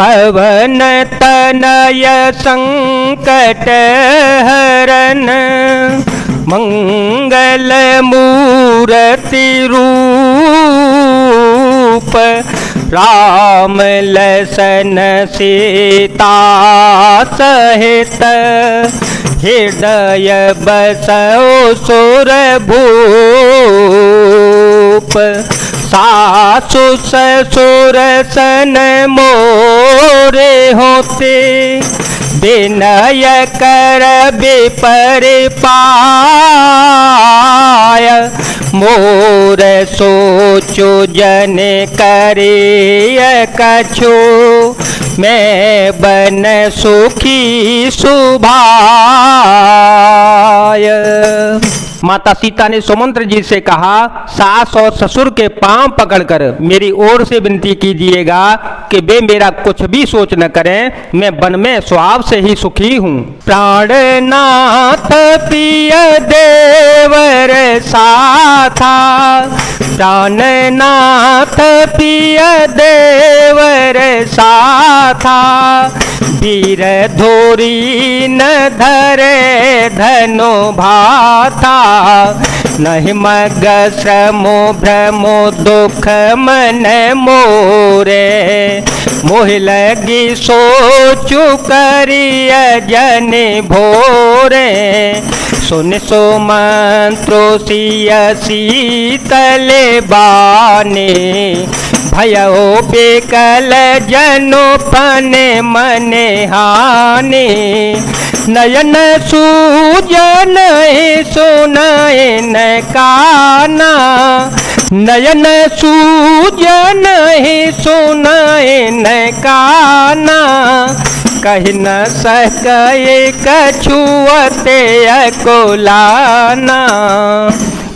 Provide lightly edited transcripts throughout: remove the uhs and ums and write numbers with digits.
पवन तनय संकट हरन मंगल मूर्ति रूप राम लसन सीता सहित हृदय बसौ सुरभूप सासु ससुर सन मोरे होते विनय कर परिपाय मोर सोचो जन करे कछु मैं बन सुखी सुभाय। माता सीता ने सुमंत्र जी से कहा, सास और ससुर के पांव पकड़कर मेरी ओर से विनती कीजिएगा कि वे मेरा कुछ भी सोच न करें, मैं वन में स्वभाव से ही सुखी हूँ। प्राणनाथ प्रिय देवर साथा, प्राणनाथ प्रिय देवर साथा, वीर धोरी न धरे धनु भाथा, नहीं मग श्रमो भ्रमो दुख मन मोरे, मोह लगी सोचु करिय जन भोरे, सुन सुमंत्रो सिय शीतल बाने, भयो बेकल जनो पने मने हानि, नयन सूजन सुनाए न काना, नयन सूजन सुनाए न काना, कही न सके कछुअते अकुलाना।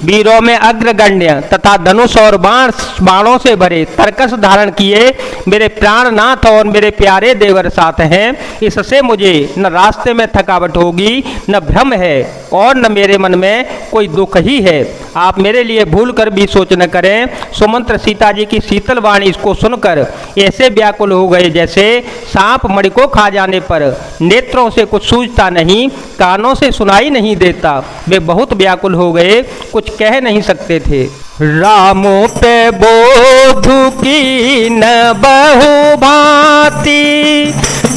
वीरों में अग्रगण्य तथा धनुष और बाणों से भरे तरकस धारण किए मेरे प्राणनाथ और मेरे प्यारे देवर साथ हैं, इससे मुझे न रास्ते में थकावट होगी, न भ्रम है और न मेरे मन में कोई दुख ही है। आप मेरे लिए भूल कर भी सोच न करें। सुमंत्र सीता जी की शीतल वाणी इसको सुनकर ऐसे व्याकुल हो गए जैसे सांप मणि को खा जाने पर नेत्रों से कुछ सूझता नहीं, कानों से सुनाई नहीं देता। वे बहुत व्याकुल हो गए, कुछ कह नहीं सकते थे। रामो पे बोधु की न बहु भांति,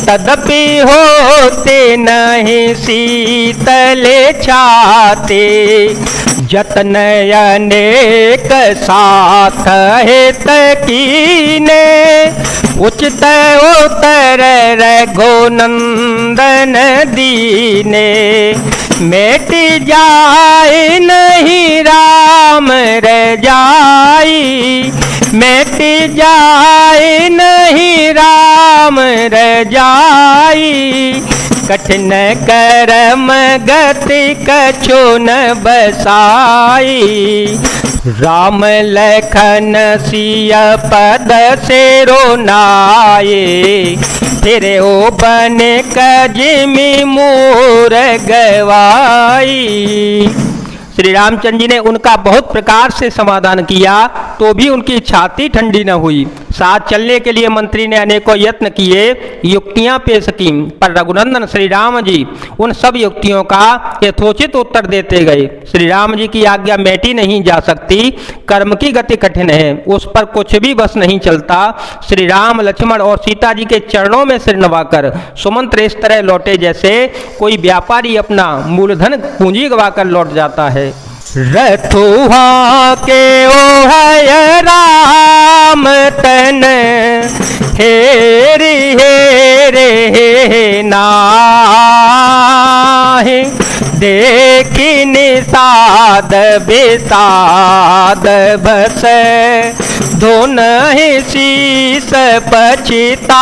तदपि होते नहीं शीतल छाते, जतन अनेक साथ हित कीने, उचित उतर रघुनंदन दीने, मेट जाए नहीं राम रजाई, मेट जाए नहीं राम रजाई, कठिन करम गति कछु न बसाई, राम लखन सिया पद से रोनाए, फिर ओ बन कजिमी मोर गवाई। श्री रामचंद्र जी ने उनका बहुत प्रकार से समाधान किया तो भी उनकी छाती ठंडी न हुई। साथ चलने के लिए मंत्री ने अनेकों यत्न किए, युक्तियां पेश की, पर रघुनंदन श्री राम जी उन सब युक्तियों का यथोचित उत्तर देते गए। श्री राम जी की आज्ञा मेटी नहीं जा सकती, कर्म की गति कठिन है, उस पर कुछ भी बस नहीं चलता। श्री राम लक्ष्मण और सीता जी के चरणों में सिर नवाकर सुमंत्र इस तरह लौटे जैसे कोई व्यापारी अपना मूलधन पूंजी गवाकर लौट जाता है। रथुआ के ओहय राम तन, हेरी हेरे नाहि, देखी निषाद विषाद बस, धुन ही शीस पछिताहे।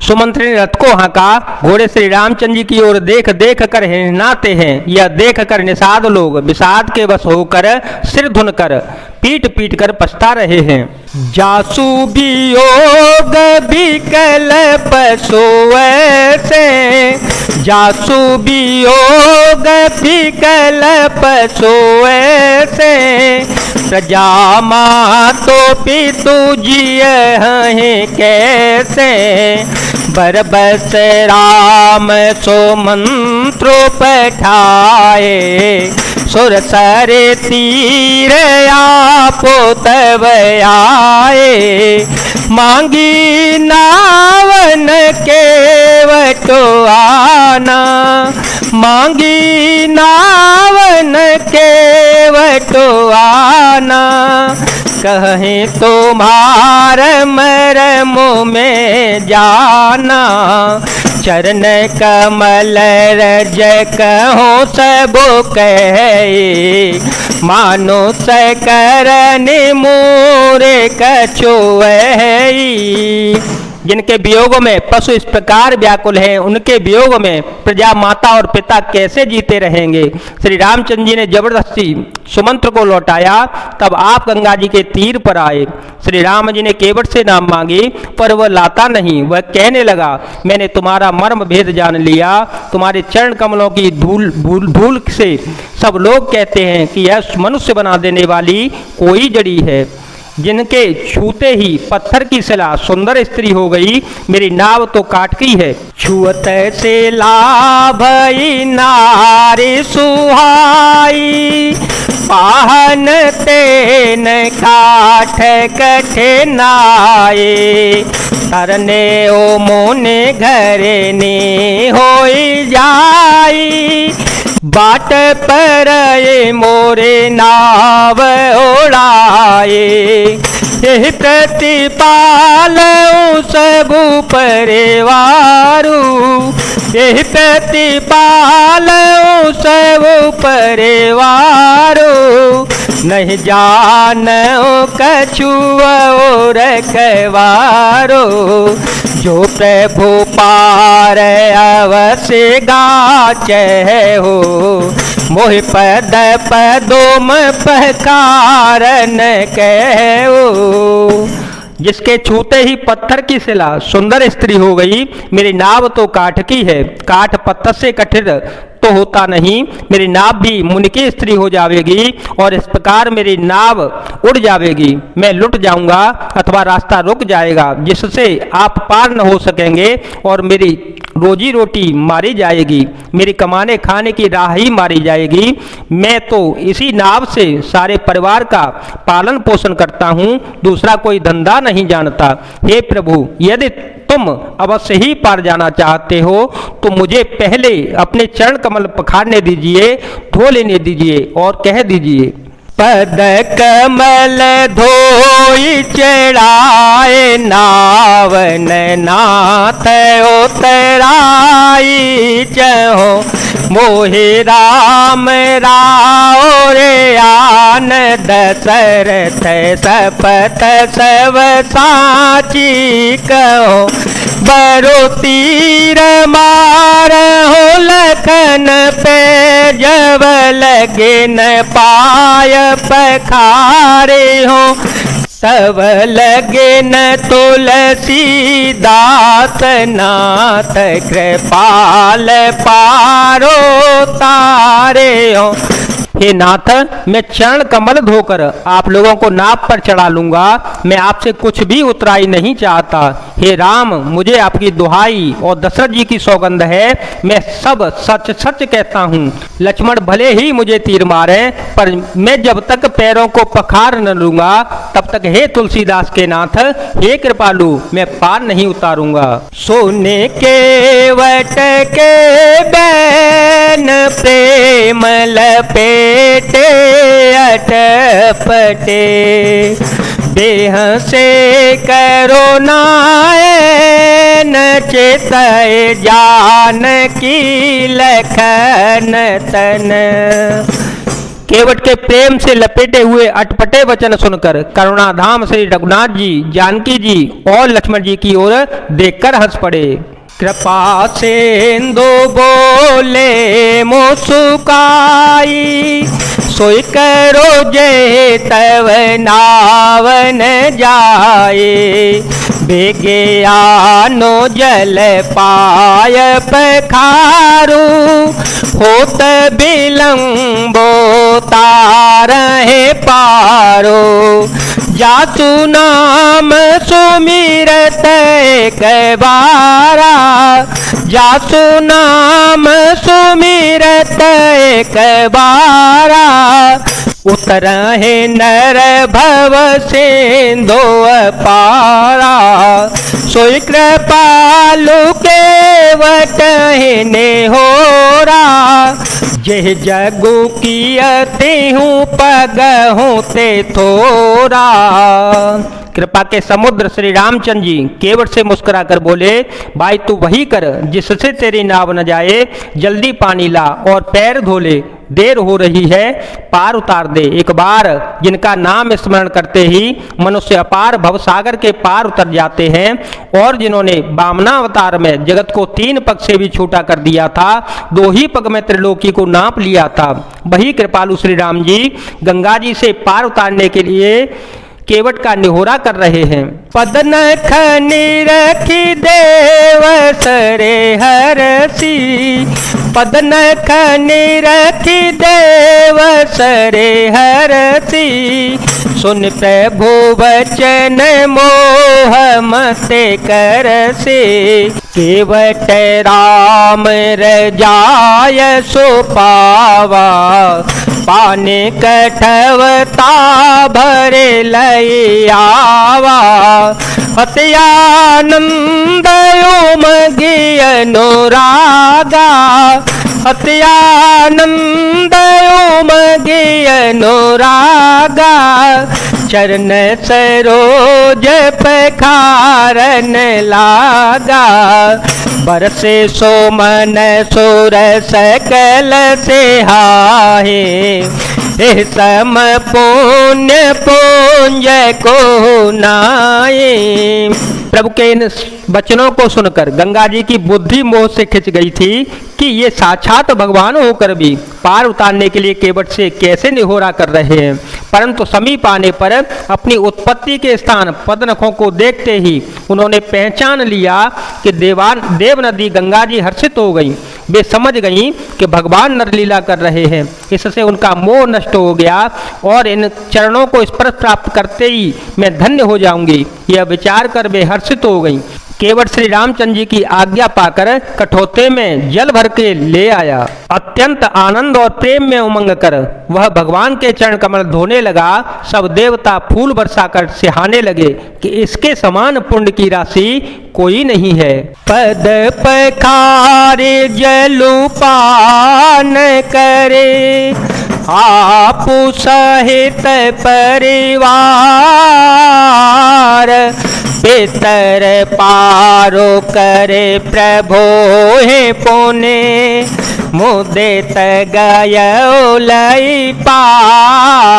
सुमंत्री ने रथ को हाँका, घोड़े श्री रामचंद्र जी की ओर देख देख कर हिनाते हैं। यह देख कर निषाद लोग विषाद के वश होकर सिर धुन कर पीट पीट कर पछता रहे हैं। जासु वियोग विकल्प सोए से, जासु वियोग विकल्प सोए से, प्रजा मातो पितु जिय हैं कैसे, बरबस राम सो मंत्रो पठाए, सुर सर तीर आपो तब आए, मांगी नावन केवटो आना, मांगी नावन केवटो आना, कहें तुम्हार मरम में जाना, चरण कमल रज कहो सब कहे, मानो सकरन मोरे कछुई। जिनके वियोग में पशु इस प्रकार व्याकुल हैं, उनके वियोग में प्रजा माता और पिता कैसे जीते रहेंगे। श्री रामचंद्र जी ने जबरदस्ती सुमंत्र को लौटाया, तब आप गंगा जी के तीर पर आए। श्री राम जी ने केवट से नाम मांगी, पर वह लाता नहीं। वह कहने लगा, मैंने तुम्हारा मर्म भेद जान लिया, तुम्हारे चरण कमलों की धूल से सब लोग कहते हैं कि यह मनुष्य बना देने वाली कोई जड़ी है। जिनके छूते ही पत्थर की शिला सुंदर स्त्री हो गई, मेरी नाव तो काट की है। छुअत से लाभ नारी सुहाई, पाहन तेन काठ कठिनाए, तरने ओ मोने घरे ने होई जाई, बाट पर मोरे नाव ओढ़ाए, यही प्रतिपाल सबु परिवारू, यही प्रतिपाल सबु परिवारू, नहीं जानो कछु और रखवारो, जो प्रभु पार अवश्य गाचे हो, मोह पद पदोम पहकारन कहो। जिसके छूते ही पत्थर की शिला सुंदर स्त्री हो गई, मेरी नाव तो काठ की है। काठ पत्थर से कठिन तो होता नहीं, मेरी नाव भी मुनि की स्त्री हो जाएगी और इस प्रकार मेरी नाव उड़ जाएगी। मैं लुट जाऊंगा अथवा रास्ता रुक जाएगा, जिससे आप पार न हो सकेंगे और मेरी रोजी रोटी मारी जाएगी, मेरी कमाने खाने की राह ही मारी जाएगी। मैं तो इसी नाव से सारे परिवार का पालन पोषण करता हूँ, दूसरा कोई धंधा नहीं जानता। हे प्रभु, यदि तुम अवश्य ही पार जाना चाहते हो तो मुझे पहले अपने चरण कमल पखारने दीजिए, धो लेने दीजिए और कह दीजिए, पद कमल धोई चढ़ाए, नावन नाथ उतराई, चहो मोहे राम राव रे आन, दशरथ सपत सब साची, कहो बरो तीर मार हो लखन पे, जब लगे न पाय पखारे हो, सब लगे न तुलसी दास नाथ, कृपाल पारो तारे हो। हे नाथ, मैं चरण कमल धोकर आप लोगों को नाव पर चढ़ा लूंगा, मैं आपसे कुछ भी उतराई नहीं चाहता। हे राम, मुझे आपकी दुहाई और दशरथ जी की सौगंध है, मैं सब सच सच कहता हूँ। लक्ष्मण भले ही मुझे तीर मारे, पर मैं जब तक पैरों को पखार न लूंगा तब तक हे तुलसीदास के नाथ, हे कृपालु, मैं पार नहीं उतारूंगा। सोने के वट के बैन प्रेम लपेटे अटपटे, देह से करो नायन, चेतय जान की लखन तन। केवट के प्रेम से लपेटे हुए अटपटे वचन सुनकर करुणाधाम श्री रघुनाथ जी, जानकी जी और लक्ष्मण जी की ओर देखकर हंस पड़े। कृपा सिंधु बोले मुस्काई, सोई करो जय तव नावन जाए, बेगे आनो जल पाय पखारू, होत बिलम्बो तारहे पारो, जातु नाम सुमिरत कबारा, जासु नाम सुमिरत कबारा, उतरहे नर भव सिंधु अपारा, सोई कृपालु केवट ने होरा, जय जगु कियते हूँ पग हूँ ते थोरा। कृपा के समुद्र श्री रामचंद्र जी केवट से मुस्कुरा कर बोले, भाई तू वही कर जिससे तेरी नाव न जाए, जल्दी पानी ला और पैर धो ले, देर हो रही है, पार उतार दे। एक बार जिनका नाम स्मरण करते ही मनुष्य अपार भवसागर के पार उतर जाते हैं, और जिन्होंने वामनावतार में जगत को 3 पग से भी छोटा कर दिया था, 2 ही पग में त्रिलोकी को नाप लिया था, वही कृपालु श्री राम जी गंगा जी से पार उतारने के लिए केवट का निहोरा कर रहे हैं। पदन खनि रखी देव सरे हरसी, पदन खनि रखी देव सरे हरसी, सुन प्रभु वचन मोह मते करसे, केवट राम रजाय सो पावा, पाने कठवता भरे लय आवा, अत्यानंद उमगे अनुरागा, अत्यानंद उमगे अनुरागा, चरण सरोज पखारन लागा, बरसे सोमन सुर सकल से हाहे, हे सम पुण्य पुंज को नाये। प्रभु के इन वचनों को सुनकर गंगा जी की बुद्धि मोह से खिंच गई थी कि ये साक्षात भगवान होकर भी पार उतारने के लिए केवट से कैसे निहोरा कर रहे हैं। परंतु समीप आने पर अपनी उत्पत्ति के स्थान पद्मनखों को देखते ही उन्होंने पहचान लिया कि देव नदी गंगा जी हर्षित हो गई। वे समझ गईं कि भगवान नरलीला कर रहे हैं। इससे उनका मोह नष्ट हो गया और इन चरणों को स्पर्श प्राप्त करते ही मैं धन्य हो जाऊंगी, यह विचार कर वे हर्षित हो गईं। केवट श्री रामचंद्र जी की आज्ञा पाकर कठौते में जल भर के ले आया। अत्यंत आनंद और प्रेम में उमंग कर वह भगवान के चरण कमल धोने लगा। सब देवता फूल बरसाकर सिहाने लगे कि इसके समान पुण्य की राशि कोई नहीं है। पद पखारे जलु पान करे, आप सहित परिवार, पितर पारो करे प्रभो हे पुने, मुदित गयो लई पार।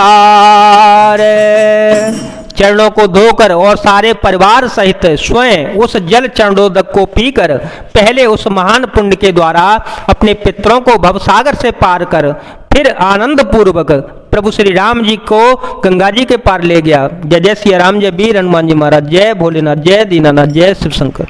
चरणों को धोकर और सारे परिवार सहित स्वयं उस जल चरणोदक को पीकर पहले उस महान पुण्य के द्वारा अपने पितरों को भवसागर से पार कर फिर आनंद पूर्वक प्रभु श्री राम जी को गंगा जी के पार ले गया। जय जय सिया राम, जय वीर हनुमान जी महाराज, जय भोलेनाथ, जय दीनानाथ, जय शिव शंकर।